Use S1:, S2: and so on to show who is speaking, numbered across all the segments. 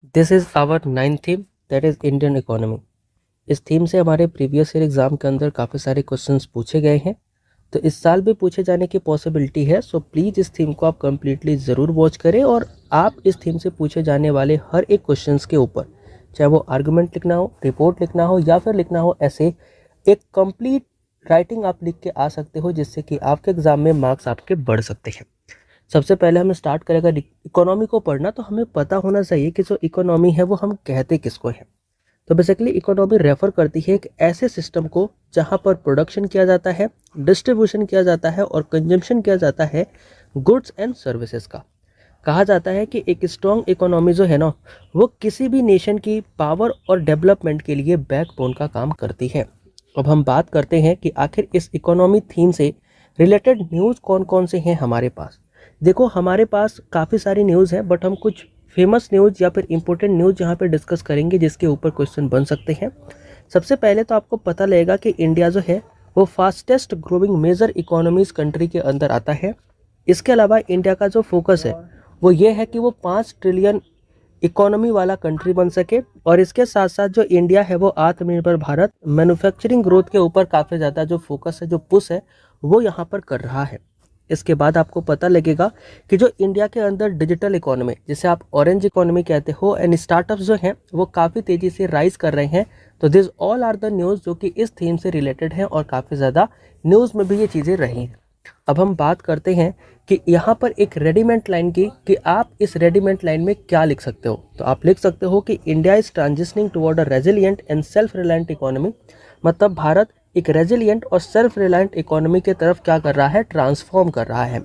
S1: This is our ninth theme, that is Indian economy. इस theme से हमारे previous year exam के अंदर काफ़ी सारे क्वेश्चंस पूछे गए हैं, तो इस साल भी पूछे जाने की पॉसिबिलिटी है। सो प्लीज़ इस थीम को आप कम्प्लीटली ज़रूर वॉच करें और आप इस थीम से पूछे जाने वाले हर एक क्वेश्चंस के ऊपर, चाहे वो आर्गूमेंट लिखना हो, रिपोर्ट लिखना हो या फिर लिखना हो ऐसे, एक कंप्लीट राइटिंग आप लिख के आ सकते हो, जिससे कि आपके एग्ज़ाम में मार्क्स आपके बढ़ सकते हैं। सबसे पहले हम स्टार्ट करेगा इकोनॉमी को पढ़ना, तो हमें पता होना चाहिए कि जो इकोनॉमी है वो हम कहते किसको हैं। तो बेसिकली इकोनॉमी रेफर करती है एक ऐसे सिस्टम को जहां पर प्रोडक्शन किया जाता है, डिस्ट्रीब्यूशन किया जाता है और कंजम्पशन किया जाता है गुड्स एंड सर्विसेज का। कहा जाता है कि एक स्ट्रॉन्ग इकोनॉमी जो है ना, वो किसी भी नेशन की पावर और डेवलपमेंट के लिए बैकबोन का काम करती है। अब हम बात करते हैं कि आखिर इस इकोनॉमी थीम से रिलेटेड न्यूज़ कौन कौन से हैं हमारे पास। देखो, हमारे पास काफ़ी सारी न्यूज़ है, बट हम कुछ फेमस न्यूज़ या फिर इंपॉर्टेंट न्यूज़ यहाँ पे डिस्कस करेंगे जिसके ऊपर क्वेश्चन बन सकते हैं। सबसे पहले तो आपको पता लगेगा कि इंडिया जो है वो fastest growing major economies country के अंदर आता है। इसके अलावा इंडिया का जो फोकस है वो ये है कि वो 5 ट्रिलियन इकोनॉमी वाला कंट्री बन सके, और इसके साथ साथ जो इंडिया है वो आत्मनिर्भर भारत मैन्युफैक्चरिंग ग्रोथ के ऊपर काफ़ी ज़्यादा जो फोकस है, जो पुश है, वो यहाँ पर कर रहा है। इसके बाद आपको पता लगेगा कि जो इंडिया के अंदर डिजिटल इकोनॉमी, जिसे आप ऑरेंज इकोनॉमी कहते हो, एंड स्टार्टअप्स जो हैं वो काफ़ी तेज़ी से राइज कर रहे हैं। तो this all are the news जो कि इस थीम से रिलेटेड हैं और काफ़ी ज़्यादा न्यूज़ में भी ये चीज़ें रही हैं। अब हम बात करते हैं कि यहाँ पर एक रेडीमेड लाइन की, कि आप इस रेडीमेड लाइन में क्या लिख सकते हो। तो आप लिख सकते हो कि India is transitioning toward a resilient and self reliant economy. मतलब भारत एक रेजिलिएंट और सेल्फ रिलायंट इकोनॉमी की तरफ क्या कर रहा है, ट्रांसफॉर्म कर रहा है।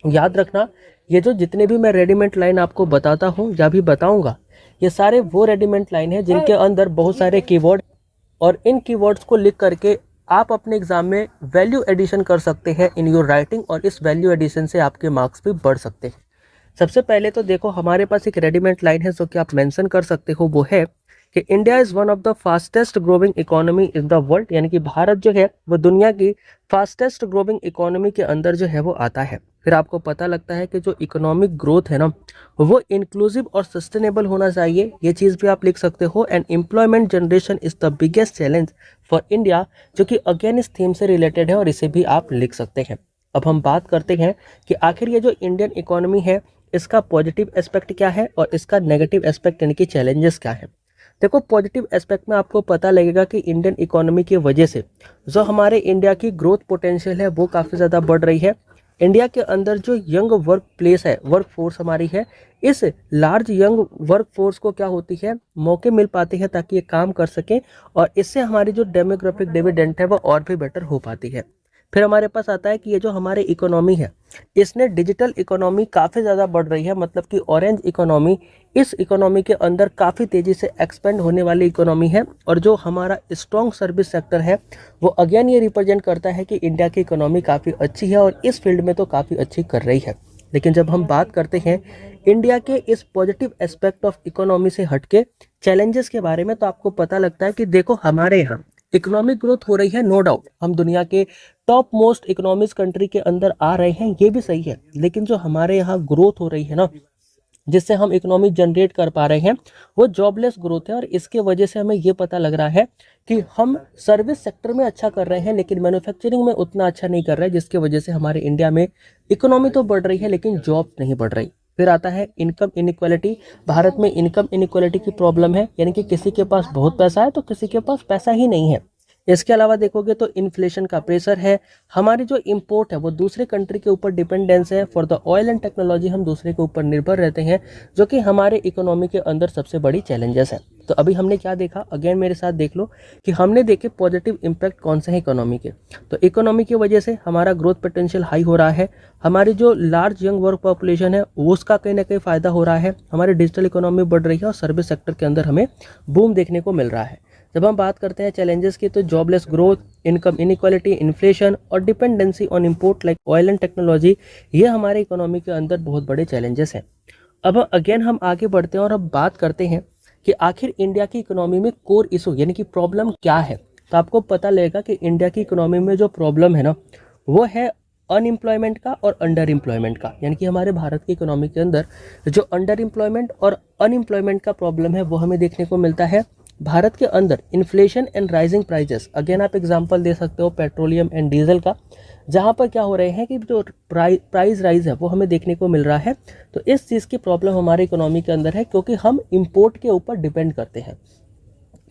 S1: याद रखना, ये जो जितने भी मैं रेडीमेड लाइन आपको बताता हूँ या भी बताऊंगा, ये सारे वो रेडीमेड लाइन है जिनके अंदर बहुत सारे कीवर्ड, और इन कीवर्ड्स को लिख करके आप अपने एग्जाम में वैल्यू एडिशन कर सकते हैं इन योर राइटिंग, और इस वैल्यू एडिशन से आपके मार्क्स भी बढ़ सकते हैं। सबसे पहले तो देखो, हमारे पास एक रेडीमेड लाइन है जो कि आप मेंशन कर सकते हो, वो है कि India is one of the fastest growing economy in the world. यानी कि भारत जो है वो दुनिया की फास्टेस्ट ग्रोइंग इकोनॉमी के अंदर जो है वो आता है। फिर आपको पता लगता है कि जो इकोनॉमिक ग्रोथ है ना, वो इंक्लूसिव और सस्टेनेबल होना चाहिए, ये चीज़ भी आप लिख सकते हो। And employment generation is the biggest challenge for India, जो कि अगेन इस थीम से रिलेटेड है और इसे भी आप लिख सकते हैं। अब हम बात करते हैं कि आखिर ये जो इंडियन इकोनॉमी है, इसका पॉजिटिव एस्पेक्ट क्या है और इसका नेगेटिव एस्पेक्ट यानी कि चैलेंजेस क्या है। देखो, पॉजिटिव एस्पेक्ट में आपको पता लगेगा कि इंडियन इकोनॉमी की वजह से जो हमारे इंडिया की ग्रोथ पोटेंशियल है वो काफ़ी ज़्यादा बढ़ रही है। इंडिया के अंदर जो यंग वर्क प्लेस है, वर्क फोर्स हमारी है, इस लार्ज यंग वर्क फोर्स को क्या होती है, मौके मिल पाते हैं ताकि ये काम कर सकें, और इससे हमारी जो डेमोग्राफिक डिविडेंड है वो और भी बेटर हो पाती है। फिर हमारे पास आता है कि ये जो हमारी इकोनॉमी है, इसने डिजिटल इकोनॉमी काफ़ी ज़्यादा बढ़ रही है। मतलब कि ऑरेंज इकोनॉमी इस इकोनॉमी के अंदर काफ़ी तेज़ी से एक्सपेंड होने वाली इकोनॉमी है, और जो हमारा स्ट्रॉन्ग सर्विस सेक्टर है वो अगेन ये रिप्रेजेंट करता है कि इंडिया की इकोनॉमी काफ़ी अच्छी है और इस फील्ड में तो काफ़ी अच्छी कर रही है। लेकिन जब हम बात करते हैं इंडिया के इस पॉजिटिव एस्पेक्ट ऑफ इकोनॉमी से हटके चैलेंजेस के बारे में, तो आपको पता लगता है कि देखो, हमारे यहाँ इकोनॉमिक ग्रोथ हो रही है, नो डाउट हम दुनिया के टॉप मोस्ट इकोनॉमिक्स कंट्री के अंदर आ रहे हैं, ये भी सही है। लेकिन जो हमारे यहाँ ग्रोथ हो रही है ना, जिससे हम इकोनॉमी जनरेट कर पा रहे हैं, वो जॉबलेस ग्रोथ है। और इसके वजह से हमें ये पता लग रहा है कि हम सर्विस सेक्टर में अच्छा कर रहे हैं लेकिन मैन्युफैक्चरिंग में उतना अच्छा नहीं कर रहे हैं, जिसके वजह से हमारे इंडिया में इकोनॉमी तो बढ़ रही है लेकिन जॉब नहीं बढ़ रही। फिर आता है इनकम इनइक्वालिटी। भारत में इनकम इनइक्वालिटी की प्रॉब्लम है, यानी कि किसी के पास बहुत पैसा है तो किसी के पास पैसा ही नहीं है। इसके अलावा देखोगे तो इन्फ्लेशन का प्रेशर है। हमारी जो इंपोर्ट है वो दूसरे कंट्री के ऊपर डिपेंडेंस है। For the oil and technology हम दूसरे के ऊपर निर्भर रहते हैं, जो कि हमारे इकोनॉमी के अंदर सबसे बड़ी चैलेंजेस है। तो अभी हमने क्या देखा, अगेन मेरे साथ देख लो कि हमने देखे पॉजिटिव इम्पैक्ट कौन से हैं इकोनॉमी के। तो इकोनॉमी की वजह से हमारा ग्रोथ पोटेंशियल हाई हो रहा है, हमारी जो लार्ज यंग वर्क पॉपुलेशन है वो उसका कहीं ना कहीं फ़ायदा हो रहा है, हमारी डिजिटल इकोनॉमी बढ़ रही है और सर्विस सेक्टर के अंदर हमें बूम देखने को मिल रहा है। जब हम बात करते हैं चैलेंजेस की, तो jobless growth, income inequality, inflation और dependency on import like oil and technology, ये हमारे इकोनॉमी के अंदर बहुत बड़े चैलेंजेस हैं। अब अगेन हम आगे बढ़ते हैं और अब बात करते हैं कि आखिर इंडिया की इकोनॉमी में कोर इशू यानी कि प्रॉब्लम क्या है। तो आपको पता लगेगा कि इंडिया की इकोनॉमी में जो प्रॉब्लम है ना, वो है अनएम्प्लॉयमेंट का और अंडर एम्प्लॉयमेंट का। यानी कि हमारे भारत की इकोनॉमी के अंदर जो अंडर एम्प्लॉयमेंट और अनएम्प्लॉयमेंट का प्रॉब्लम है वो हमें देखने को मिलता है। भारत के अंदर inflation and rising prices, again आप एग्जांपल दे सकते हो पेट्रोलियम एंड डीजल का, जहाँ पर क्या हो रहे हैं कि जो प्राइस राइज है वो हमें देखने को मिल रहा है। तो इस चीज़ की प्रॉब्लम हमारे इकोनॉमी के अंदर है, क्योंकि हम इम्पोर्ट के ऊपर डिपेंड करते हैं।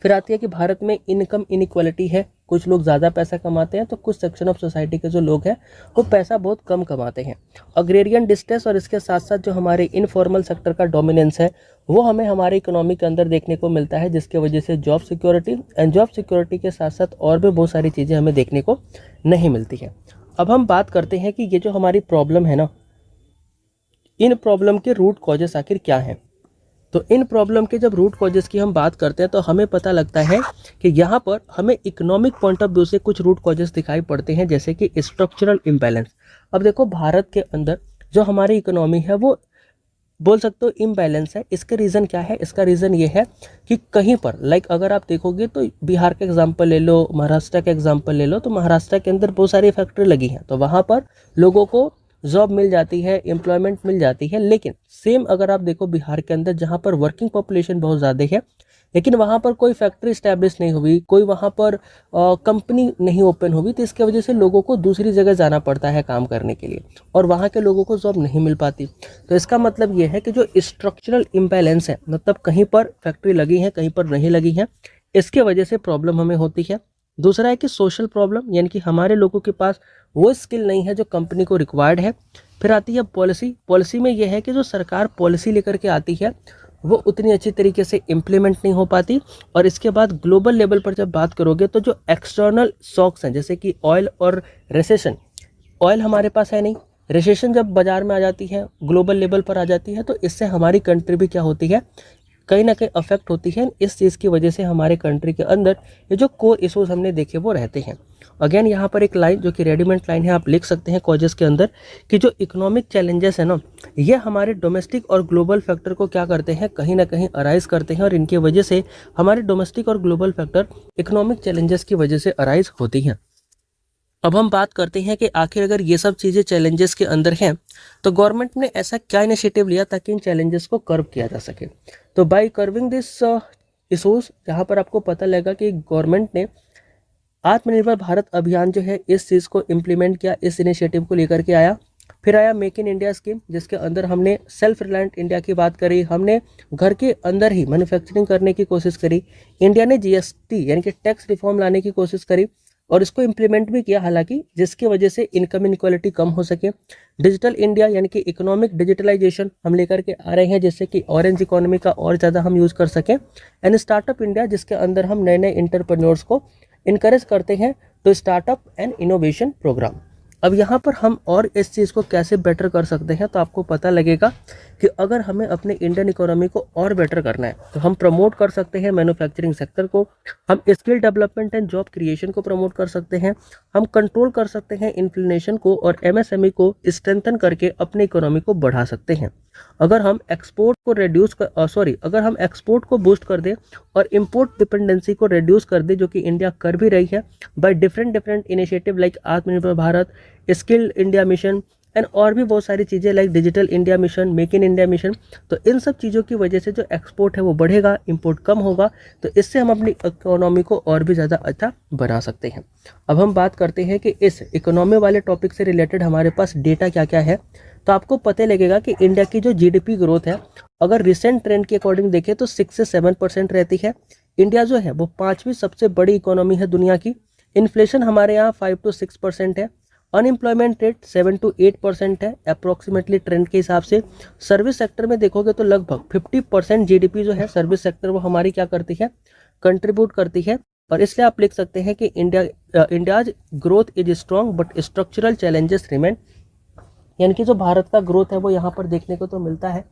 S1: फिर आती है कि भारत में इनकम इनइक्वालिटी है, कुछ लोग ज़्यादा पैसा कमाते हैं तो कुछ सेक्शन ऑफ सोसाइटी के जो लोग हैं वो पैसा बहुत कम कमाते हैं। अग्रेरियन डिस्ट्रेस और इसके साथ साथ जो हमारे इनफॉर्मल सेक्टर का डोमिनेंस है वो हमें हमारे इकोनॉमी के अंदर देखने को मिलता है, जिसके वजह से job security and job security के साथ साथ और भी बहुत सारी चीज़ें हमें देखने को नहीं मिलती है। अब हम बात करते हैं कि ये जो हमारी प्रॉब्लम है ना, इन प्रॉब्लम के रूट कॉजेस आखिर क्या हैं। तो इन प्रॉब्लम के जब रूट कॉजेस की हम बात करते हैं तो हमें पता लगता है कि यहाँ पर हमें इकोनॉमिक पॉइंट ऑफ व्यू से कुछ रूट कॉजेस दिखाई पड़ते हैं, जैसे कि स्ट्रक्चरल इम्बैलेंस। अब देखो भारत के अंदर जो हमारी इकोनॉमी है वो बोल सकते हो इम्बैलेंस है। इसका रीज़न क्या है? इसका रीज़न ये है कि कहीं पर अगर आप देखोगे तो बिहार का एग्जाम्पल ले लो, महाराष्ट्र का एग्जाम्पल ले लो, तो महाराष्ट्र के अंदर बहुत सारी फैक्ट्री लगी हैं, तो वहाँ पर लोगों को जॉब मिल जाती है, एम्प्लॉयमेंट मिल जाती है। लेकिन सेम अगर आप देखो बिहार के अंदर जहाँ पर वर्किंग पॉपुलेशन बहुत ज़्यादा है, लेकिन वहाँ पर कोई फैक्ट्री स्टैब्लिश नहीं हुई, कोई वहाँ पर कंपनी नहीं ओपन हुई, तो इसके वजह से लोगों को दूसरी जगह जाना पड़ता है काम करने के लिए, और वहाँ के लोगों को जॉब नहीं मिल पाती। तो इसका मतलब ये है कि जो स्ट्रक्चरल इम्बैलेंस है, मतलब कहीं पर फैक्ट्री लगी है, कहीं पर नहीं लगी है, इसके वजह से प्रॉब्लम हमें होती है। दूसरा है कि सोशल प्रॉब्लम, यानी कि हमारे लोगों के पास वो स्किल नहीं है जो कंपनी को रिक्वायर्ड है। फिर आती है पॉलिसी। पॉलिसी में यह है कि जो सरकार पॉलिसी लेकर के आती है वो उतनी अच्छी तरीके से इम्प्लीमेंट नहीं हो पाती। और इसके बाद ग्लोबल लेवल पर जब बात करोगे तो जो एक्सटर्नल शॉक्स हैं, जैसे कि ऑयल और रिसेशन, ऑयल हमारे पास है नहीं, रिसेशन जब बाजार में आ जाती है, ग्लोबल लेवल पर आ जाती है, तो इससे हमारी कंट्री भी क्या होती है, कहीं ना कहीं अफेक्ट होती है। इस चीज़ की वजह से हमारे कंट्री के अंदर ये जो कोर इशूज़ हमने देखे वो रहते हैं। अगेन यहाँ पर एक लाइन जो कि रेडीमेड लाइन है, आप लिख सकते हैं कॉजेस के अंदर, कि जो इकोनॉमिक चैलेंजेस है ना, ये हमारे डोमेस्टिक और ग्लोबल फैक्टर को क्या करते हैं, कहीं ना कहीं अराइज करते हैं, और इनकी वजह से हमारे डोमेस्टिक और ग्लोबल फैक्टर इकोनॉमिक चैलेंजेस की वजह से अराइज होती हैं। अब हम बात करते हैं कि आखिर अगर ये सब चीज़ें चैलेंजेस के अंदर हैं तो गवर्नमेंट ने ऐसा क्या इनिशिएटिव लिया ताकि इन चैलेंजेस को कर्व किया जा सके। तो बाय कर्विंग दिस इशूज, जहाँ पर आपको पता लगेगा कि गवर्नमेंट ने आत्मनिर्भर भारत अभियान जो है इस चीज़ को इम्प्लीमेंट किया, इस इनिशिएटिव को लेकर के आया। फिर आया मेक इन इंडिया स्कीम, जिसके अंदर हमने सेल्फ रिलायंट इंडिया की बात करी, हमने घर के अंदर ही मैन्युफैक्चरिंग करने की कोशिश करी। इंडिया ने जीएसटी यानी कि टैक्स रिफॉर्म लाने की कोशिश करी और इसको इम्प्लीमेंट भी किया, हालांकि जिसकी वजह से इनकम इनक्वालिटी कम हो सके। डिजिटल इंडिया यानी कि इकोनॉमिक डिजिटलाइजेशन हम लेकर के आ रहे हैं, जिससे कि ऑरेंज इकोनॉमी का और ज़्यादा हम यूज़ कर सकें। एंड स्टार्टअप इंडिया, जिसके अंदर हम नए नए इंटरप्रेन्योर्स को इनकरेज करते हैं तो स्टार्टअप एंड इनोवेशन प्रोग्राम। अब यहाँ पर हम और इस चीज़ को कैसे बेटर कर सकते हैं, तो आपको पता लगेगा कि अगर हमें अपने इंडियन इकोनॉमी को और बेटर करना है तो हम प्रमोट कर सकते हैं मैन्युफैक्चरिंग सेक्टर को, हम skill development and job creation को प्रमोट कर सकते हैं, हम कंट्रोल कर सकते हैं इन्फ्लेशन को और एमएसएमई को स्ट्रेंथन करके अपने इकोनॉमी को बढ़ा सकते हैं। अगर हम एक्सपोर्ट को बूस्ट कर दें और इंपोर्ट डिपेंडेंसी को रिड्यूस कर दें, जो कि इंडिया कर भी रही है बाय डिफरेंट इनिशिएटिव लाइक आत्मनिर्भर Bharat, skill India mission and और भी बहुत सारी चीज़ें like digital India mission, make in India mission. तो इन सब चीज़ों की वजह से जो एक्सपोर्ट है वो बढ़ेगा, इंपोर्ट कम होगा, तो इससे हम अपनी इकोनॉमी को और भी ज़्यादा अच्छा बना सकते हैं। अब हम बात करते हैं कि इस इकोनॉमी वाले टॉपिक से रिलेटेड हमारे पास डेटा क्या क्या है। तो आपको पता लगेगा कि इंडिया की जो जीडीपी ग्रोथ है, अगर रिसेंट ट्रेंड के अकॉर्डिंग देखें तो 6 से 7% रहती है। इंडिया जो है वो 5वीं सबसे बड़ी इकोनॉमी है दुनिया की। इन्फ्लेशन हमारे यहाँ 5 to 6% है। अनएम्प्लॉयमेंट रेट 7 to 8% है अप्रोक्सीमेटली ट्रेंड के हिसाब से। सर्विस सेक्टर में देखोगे तो लगभग 50% जीडीपी जो है सर्विस सेक्टर वो हमारी क्या करती है, कंट्रीब्यूट करती है। और इसलिए आप लिख सकते हैं कि India's growth is strong but structural challenges remain, यानी कि जो भारत का ग्रोथ है वो यहाँ पर देखने को तो मिलता है,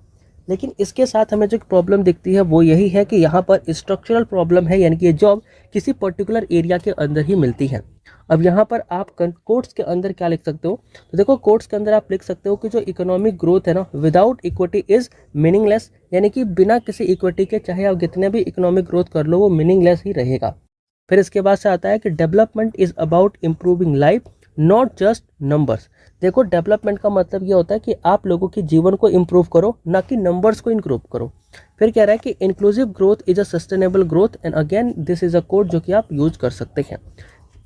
S1: लेकिन इसके साथ हमें जो प्रॉब्लम दिखती है वो यही है कि यहाँ पर स्ट्रक्चरल प्रॉब्लम है, यानी कि ये जॉब किसी पर्टिकुलर एरिया के अंदर ही मिलती है। अब यहाँ पर आप कोट्स के अंदर क्या लिख सकते हो, तो देखो कोट्स के अंदर आप लिख सकते हो कि जो इकोनॉमिक ग्रोथ है ना, विदाउट इक्विटी इज मीनिंगलेस, यानी कि बिना किसी इक्विटी के चाहे आप कितने भी इकोनॉमिक ग्रोथ कर लो वो मीनिंगलेस ही रहेगा। फिर इसके बाद से आता है कि development is about improving life not just numbers. देखो डेवलपमेंट का मतलब ये होता है कि आप लोगों के जीवन को इम्प्रूव करो, ना कि नंबर्स को इम्प्रूव करो। फिर कह रहा है कि inclusive growth is a sustainable growth, and again this is a code जो कि आप यूज कर सकते हैं।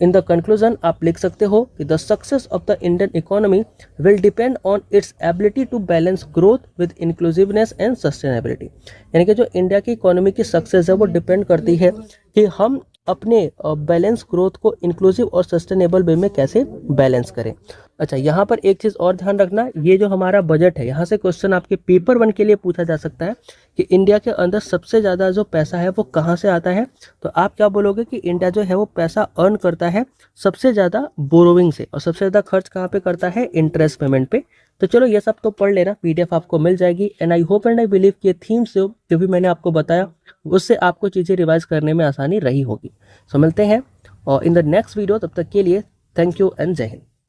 S1: इन द कंक्लूजन आप लिख सकते हो कि the success of the Indian economy will depend on its ability to balance growth with inclusiveness and sustainability. यानी कि जो इंडिया की इकोनॉमी की सक्सेस है वो डिपेंड करती है कि हम अपने बैलेंस ग्रोथ को इंक्लूसिव और सस्टेनेबल वे में कैसे बैलेंस करें। अच्छा, यहाँ पर एक चीज़ और ध्यान रखना, ये जो हमारा बजट है, यहाँ से क्वेश्चन आपके पेपर 1 के लिए पूछा जा सकता है कि इंडिया के अंदर सबसे ज़्यादा जो पैसा है वो कहाँ से आता है। तो आप क्या बोलोगे कि इंडिया जो है वो पैसा अर्न करता है सबसे ज़्यादा बोरोविंग से, और सबसे ज़्यादा खर्च कहाँ पे करता है, इंटरेस्ट पेमेंट पे। तो चलो ये सब तो पढ़ लेना, PDF आपको मिल जाएगी। And I hope and I believe कि थीम से जो भी मैंने आपको बताया उससे आपको चीज़ें रिवाइज करने में आसानी रही होगी। सो मिलते हैं और इन द नेक्स्ट वीडियो, तब तक के लिए थैंक यू एंड जय हिंद।